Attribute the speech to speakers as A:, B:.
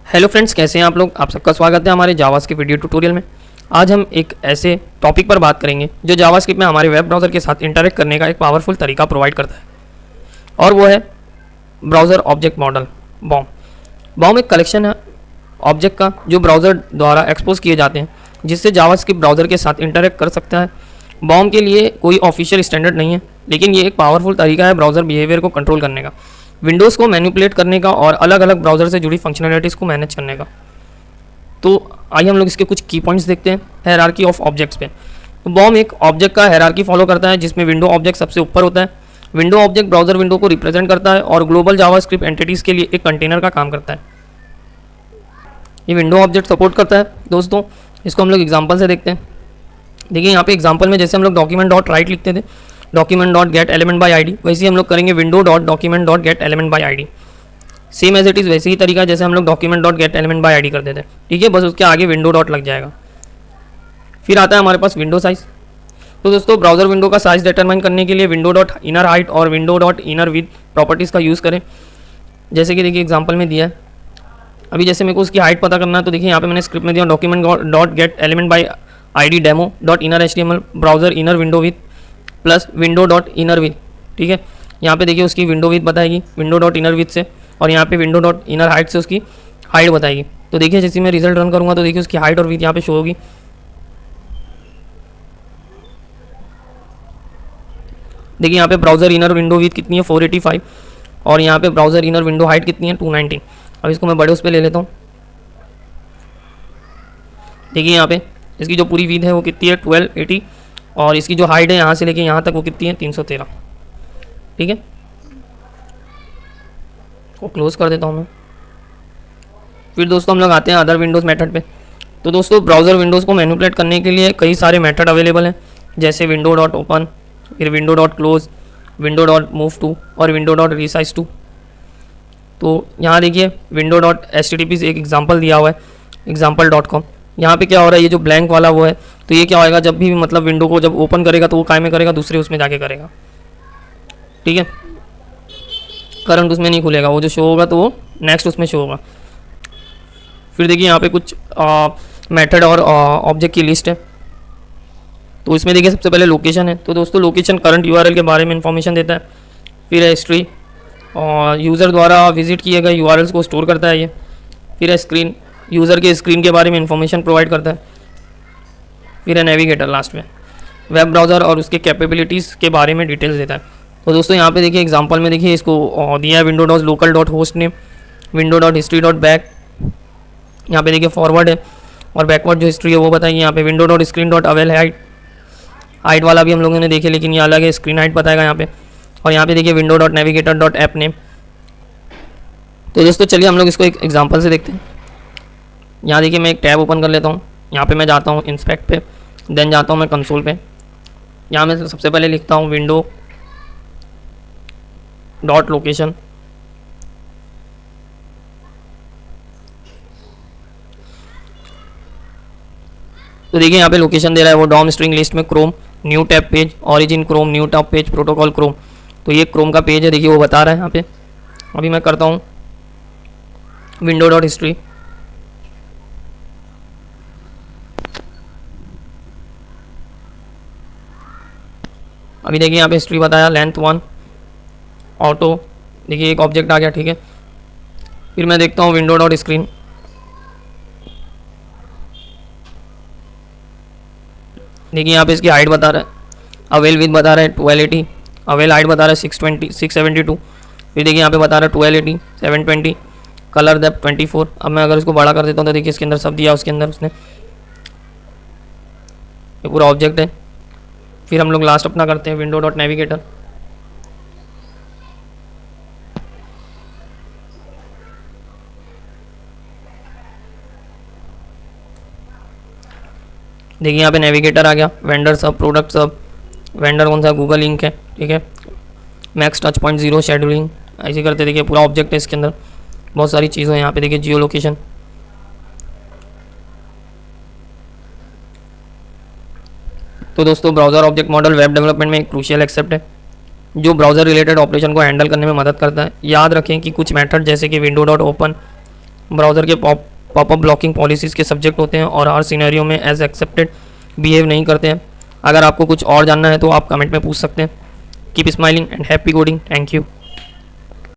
A: Hello friends, कैसे हैं आप लोग। आप सबका स्वागत है हमारे जावास्क्रिप्ट वीडियो ट्यूटोरियल में। आज हम एक ऐसे टॉपिक पर बात करेंगे जो जावास्क्रिप्ट में हमारे वेब ब्राउज़र के साथ इंटरेक्ट करने का एक पावरफुल तरीका प्रोवाइड करता है, और वो है browser object model BOM. BOM एक कलेक्शन है ऑब्जेक्ट का जो ब्राउज़र द्वारा एक्सपोज किए जाते हैं, जिससे जावास्क्रिप्ट ब्राउज़र के साथ इंटरेक्ट कर सकता है। बॉम के लिए कोई ऑफिशियल स्टैंडर्ड नहीं है, लेकिन ये एक पावरफुल तरीका है ब्राउज़र बिहेवियर को कंट्रोल करने का, विंडोज़ को मैनिपुलेट करने का और अलग अलग ब्राउज़र से जुड़ी फंक्शनैलिटीज़ को मैनेज करने का। तो आइए हम लोग इसके कुछ की पॉइंट्स देखते हैं हायरार्की ऑफ ऑब्जेक्ट्स पे। तो बॉम एक ऑब्जेक्ट का हायरार्की फॉलो करता है, जिसमें विंडो ऑब्जेक्ट सबसे ऊपर होता है। विंडो ऑब्जेक्ट ब्राउज़र विंडो को रिप्रेजेंट करता है और ग्लोबल जावास्क्रिप्ट एंटिटीज़ के लिए एक कंटेनर का काम करता है। ये विंडो ऑब्जेक्ट सपोर्ट करता है दोस्तों। इसको हम लोग एग्जाम्पल से देखते हैं। देखिए यहाँ पे एग्जाम्पल में जैसे हम लोग डॉक्यूमेंट डॉट राइट लिखते थे, document dot get element by ID, वैसे ही हम लोग करेंगे window dot document dot get element by ID. Same as it is वैसे ही तरीका जैसे हम लोग document dot get element by ID करते थे, ठीक है। बस उसके आगे विंडो डॉट लग जाएगा। फिर आता है हमारे पास विंडो साइज़। तो दोस्तों ब्राउज़र विंडो का साइज़ डिटरमाइन करने के लिए विंडो डॉट इनर हाइट और window dot inner width properties का यूज़ करें। जैसे कि देखिए एग्जाम्पल में दिया है। अभी जैसे मेरे को उसकी हाइट पता करना है, तो देखिए यहाँ पे मैंने स्क्रिप्ट में दिया document dot get element by ID demo dot inner HTML browser inner window with plus window dot inner with, ठीक है। यहाँ पे देखिए उसकी विंडो विथ बताएगी विंडो डॉट इनर विथ से, और यहाँ पे विंडो डॉट इनर हाइट से उसकी हाइट बताएगी। तो देखिए जैसे मैं रिजल्ट रन करूँगा तो देखिए उसकी हाइट और विथ यहाँ पे शो होगी। देखिए यहाँ पे ब्राउज़र इनर विंडो विथ कितनी है 485, और यहाँ पे ब्राउज़र इनर विंडो हाइट कितनी है 219। अब इसको मैं बड़े उस पर ले लेता हूँ। देखिए यहाँ पे इसकी जो पूरी विथ है वो कितनी है 1280, और इसकी जो हाइट है यहाँ से लेके यहाँ तक वो कितनी है 313, ठीक है। वो क्लोज कर देता हूँ मैं। फिर दोस्तों हम लोग आते हैं अदर विंडोज़ मेथड पे। तो दोस्तों ब्राउज़र विंडोज़ को मैनिपुलेट करने के लिए कई सारे मेथड अवेलेबल हैं, जैसे विंडो डॉट ओपन, फिर window dot close, window dot move to और विंडो डॉट रिसाइज टू। तो यहाँ देखिए विंडो डॉट HTTP से एक एग्जाम्पल दिया हुआ है example.com। यहाँ पे क्या हो रहा है, ये जो ब्लैंक वाला वो है, तो ये क्या होएगा, जब भी मतलब विंडो को जब ओपन करेगा तो वो काय में करेगा, दूसरे उसमें जाके करेगा, ठीक है। करंट उसमें नहीं खुलेगा, वो जो शो होगा तो वो नेक्स्ट उसमें शो होगा। फिर देखिए यहाँ पे कुछ मेथड और ऑब्जेक्ट की लिस्ट है। तो इसमें देखिए सबसे पहले लोकेशन है। तो दोस्तों लोकेशन करंट URL के बारे में इंफॉर्मेशन देता है। फिर है हिस्ट्री, और यूज़र द्वारा विजिट किए गए URLs को स्टोर करता है ये। फिर है स्क्रीन, यूज़र के स्क्रीन के बारे में इंफॉर्मेशन प्रोवाइड करता है। फिर है नेविगेटर लास्ट में, वेब ब्राउज़र और उसके कैपेबिलिटीज़ के बारे में डिटेल्स देता है। तो दोस्तों यहाँ पे देखिए एग्जांपल में देखिए इसको दिया है window dot local dot host name, window dot history dot back. यहाँ पे देखिए फॉरवर्ड है और बैकवर्ड जो हिस्ट्री है वो बताइए। यहाँ पे window dot screen dot avail height, height वाला भी हम लोगों ने देखे, लेकिन ये अलग है, स्क्रीन हाइट बताएगा यहाँ पे। और यहाँ पे देखिए window dot navigator dot app name. तो दोस्तों चलिए हम लोग इसको एक एग्जांपल से देखते हैं। यहाँ देखिए मैं एक टैब ओपन कर लेता हूँ। यहाँ पे मैं जाता हूँ इंस्पेक्ट पे, देन जाता हूँ मैं कंसोल पे। यहाँ मैं सबसे पहले लिखता हूँ विंडो डॉट लोकेशन, तो देखिए यहाँ पे लोकेशन दे रहा है वो डॉम स्ट्रिंग लिस्ट में Chrome, new tab page, origin Chrome, new tab page, protocol Chrome. तो ये क्रोम का पेज है, देखिए वो बता रहा है यहाँ पे। अभी मैं करता हूँ विंडो डॉट हिस्ट्री, अभी देखिए यहाँ पे हिस्ट्री बताया लेंथ 1 ऑटो, देखिए एक ऑब्जेक्ट आ गया, ठीक है। फिर मैं देखता हूँ विंडो डॉट स्क्रीन, देखिए यहाँ पे इसकी हाइट बता रहा है, अवेल विथ बता रहा है 1280, अवेल हाइट बता रहा है 672। फिर देखिए यहाँ पे बता रहा है 1280 720, कलर डेप्थ 24। अब मैं अगर इसको बड़ा कर देता हूँ तो देखिए इसके अंदर सब दिया उसके अंदर उसने, ये पूरा ऑब्जेक्ट है। फिर हम लोग लास्ट अपना करते हैं विंडो डॉट नेविगेटर। देखिए यहाँ पे नेविगेटर आ गया, वेंडर सब, प्रोडक्ट सब, वेंडर कौन सा गूगल लिंक है, ठीक है। मैक्स टच पॉइंट 0 शेड्यूलिंग, ऐसे करते देखिए पूरा ऑब्जेक्ट है इसके अंदर, बहुत सारी चीज़ें हैं यहाँ पे। देखिए जियो लोकेशन। तो दोस्तों browser object model web development में एक क्रूशियल एक्सेप्ट है। जो ब्राउज़र रिलेटेड ऑपरेशन को हैंडल करने में मदद करता है। याद रखें कि कुछ मेथड जैसे कि विंडो डॉट ओपन, ब्राउज़र के पॉपअप ब्लॉकिंग पॉलिसीज़ के सब्जेक्ट होते हैं और हर सिनेरियो में एज एक्सेप्टेड बिहेव नहीं करते हैं। अगर आपको कुछ और जानना है तो आप कमेंट में पूछ सकते हैं। Keep smiling and happy coding. Thank you.